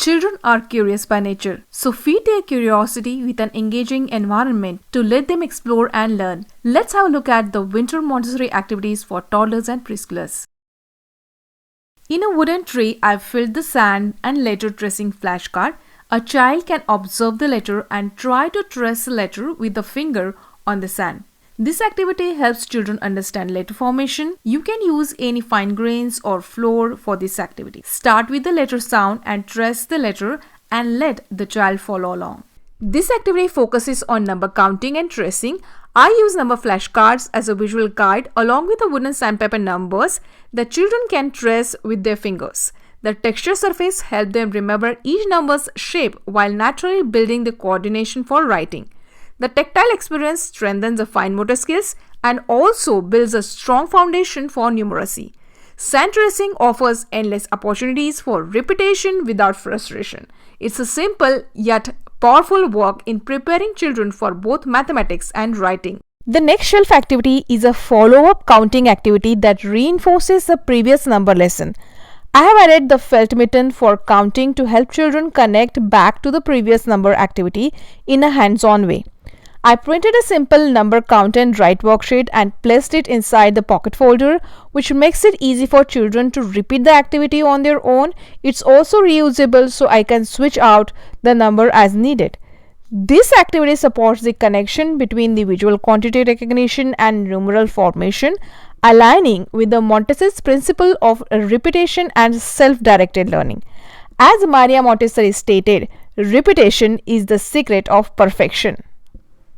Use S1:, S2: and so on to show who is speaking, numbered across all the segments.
S1: Children are curious by nature, so feed their curiosity with an engaging environment to let them explore and learn. Let's have a look at the winter Montessori activities for toddlers and preschoolers. In a wooden tray, I've filled the sand and letter tracing flashcard. A child can observe the letter and try to trace the letter with the finger on the sand. This activity helps children understand letter formation. You can use any fine grains or flour for this activity. Start with the letter sound and trace the letter and let the child follow along. This activity focuses on number counting and tracing. I use number flashcards as a visual guide along with the wooden sandpaper numbers that children can trace with their fingers. The texture surface helps them remember each number's shape while naturally building the coordination for writing. The tactile experience strengthens the fine motor skills and also builds a strong foundation for numeracy. Sand tracing offers endless opportunities for repetition without frustration. It's a simple yet powerful work in preparing children for both mathematics and writing. The next shelf activity is a follow-up counting activity that reinforces the previous number lesson. I have added the felt mitten for counting to help children connect back to the previous number activity in a hands-on way. I printed a simple number count and write worksheet and placed it inside the pocket folder, which makes it easy for children to repeat the activity on their own. It's also reusable, so I can switch out the number as needed. This activity supports the connection between the visual quantity recognition and numeral formation, aligning with the Montessori's principle of repetition and self-directed learning. As Maria Montessori stated, repetition is the secret of perfection.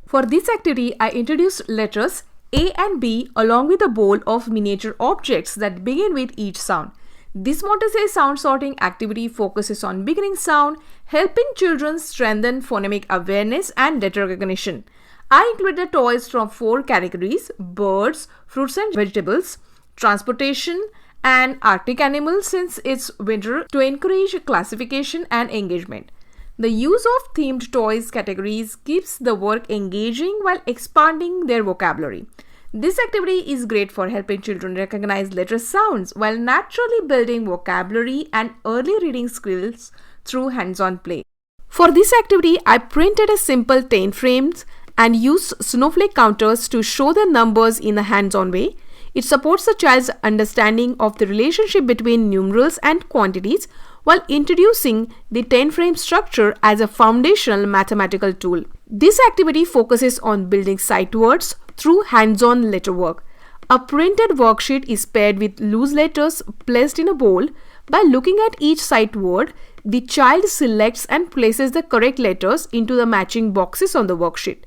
S1: For this activity, I introduced letters A and B along with a bowl of miniature objects that begin with each sound. This Montessori sound sorting activity focuses on beginning sound, helping children strengthen phonemic awareness and letter recognition. I included toys from 4 categories: birds, fruits and vegetables, transportation, and Arctic animals since it's winter to encourage classification and engagement. The use of themed toys categories keeps the work engaging while expanding their vocabulary. This activity is great for helping children recognize letter sounds while naturally building vocabulary and early reading skills through hands-on play. For this activity, I printed a simple 10 frames and used snowflake counters to show the numbers in a hands-on way. It supports the child's understanding of the relationship between numerals and quantities while introducing the 10-frame structure as a foundational mathematical tool. This activity focuses on building sight words through hands-on letter work. A printed worksheet is paired with loose letters placed in a bowl. By looking at each sight word, the child selects and places the correct letters into the matching boxes on the worksheet.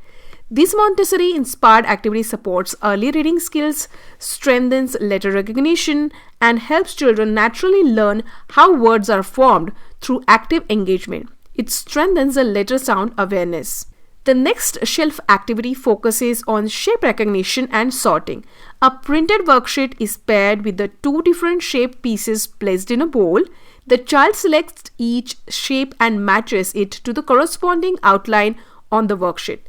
S1: This Montessori-inspired activity supports early reading skills, strengthens letter recognition, and helps children naturally learn how words are formed through active engagement. It strengthens the letter sound awareness. The next shelf activity focuses on shape recognition and sorting. A printed worksheet is paired with the 2 different shape pieces placed in a bowl. The child selects each shape and matches it to the corresponding outline on the worksheet.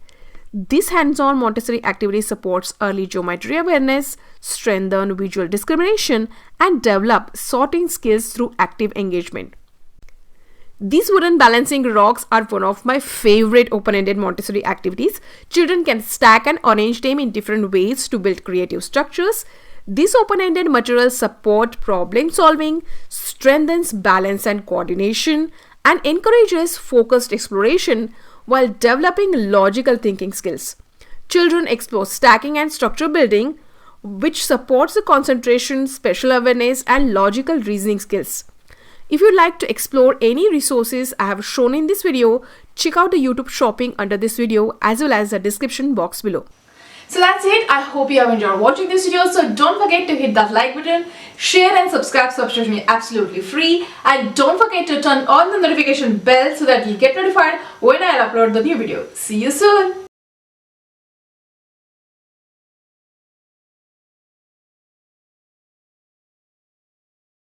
S1: This hands-on Montessori activity supports early geometry awareness, strengthen visual discrimination, and develop sorting skills through active engagement. These wooden balancing rocks are one of my favorite open-ended Montessori activities. Children can stack and arrange them in different ways to build creative structures. This open-ended material supports problem solving, strengthens balance and coordination, and encourages focused exploration while developing logical thinking skills. Children explore stacking and structure building, which supports the concentration, spatial awareness, and logical reasoning skills. If you'd like to explore any resources I have shown in this video, check out the YouTube shopping under this video as well as the description box below. So that's it. I hope you have enjoyed watching this video. So don't forget to hit that like button, share and subscribe. Subscription is absolutely free. And don't forget to turn on the notification bell so that you get notified when I upload the new video. See you soon.